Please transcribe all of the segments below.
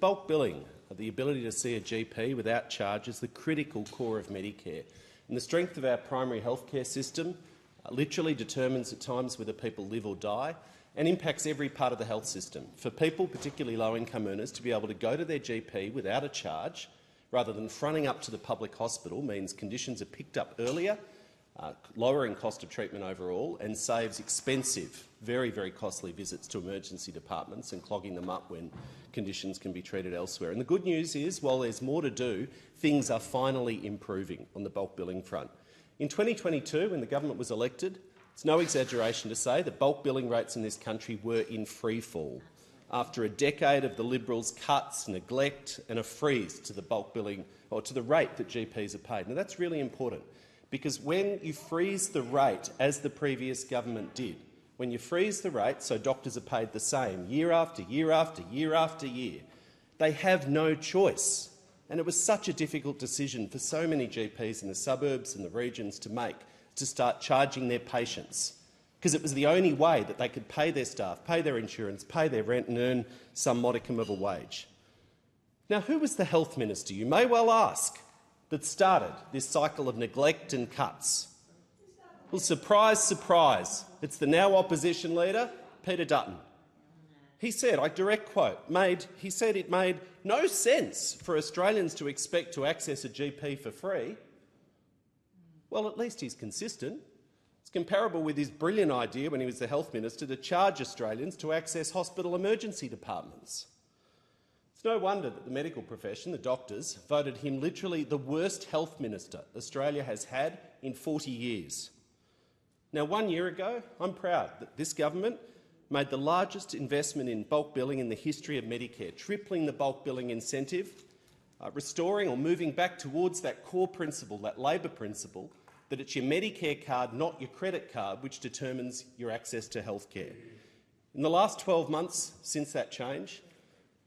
Bulk billing, the ability to see a GP without charge, is the critical core of Medicare. And the strength of our primary healthcare system literally determines at times whether people live or die and impacts every part of the health system. For people, particularly low-income earners, to be able to go to their GP without a charge rather than fronting up to the public hospital means conditions are picked up earlier, lowering cost of treatment overall, and saves expensive, very, very costly visits to emergency departments and clogging them up when conditions can be treated elsewhere. And the good news is, while there's more to do, things are finally improving on the bulk billing front. In 2022, when the government was elected, it's no exaggeration to say that bulk billing rates in this country were in freefall after a decade of the Liberals' cuts, neglect and a freeze to the bulk billing, or to the rate that GPs are paid. Now, that's really important, because when you freeze the rate, as the previous government did, when you freeze the rate so doctors are paid the same year after year after year after year, they have no choice. And it was such a difficult decision for so many GPs in the suburbs and the regions to make, to start charging their patients, because it was the only way that they could pay their staff, pay their insurance, pay their rent and earn some modicum of a wage. Now, who was the health minister, you may well ask, that started this cycle of neglect and cuts? Well, surprise, surprise, it's the now opposition leader, Peter Dutton. He said, I direct quote, he said it made no sense for Australians to expect to access a GP for free. Well, at least he's consistent. It's comparable with his brilliant idea when he was the health minister to charge Australians to access hospital emergency departments. It's no wonder that the medical profession, the doctors, voted him literally the worst health minister Australia has had in 40 years. Now, 1 year ago, I'm proud that this government made the largest investment in bulk billing in the history of Medicare, tripling the bulk billing incentive, restoring or moving back towards that core principle, that Labor principle, that it's your Medicare card, not your credit card, which determines your access to health care. In the last 12 months since that change,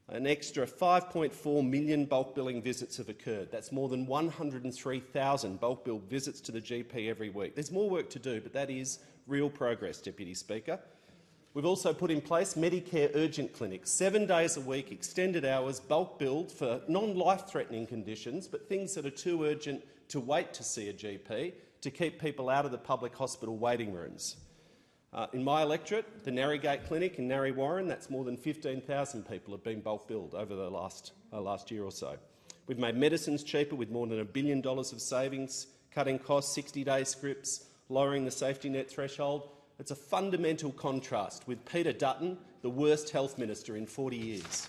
an extra 5.4 million bulk billing visits have occurred. That's more than 103,000 bulk bill visits to the GP every week. There's more work to do, but that is real progress, Deputy Speaker. We've also put in place Medicare urgent clinics, 7 days a week, extended hours, bulk billed for non-life-threatening conditions, but things that are too urgent to wait to see a GP, to keep people out of the public hospital waiting rooms. In my electorate, the Narrogate Clinic in Narre Warren, that's more than 15,000 people have been bulk billed over the last year or so. We've made medicines cheaper with more than $1 billion of savings, cutting costs, 60-day scripts, lowering the safety net threshold. It's a fundamental contrast with Peter Dutton, the worst health minister in 40 years.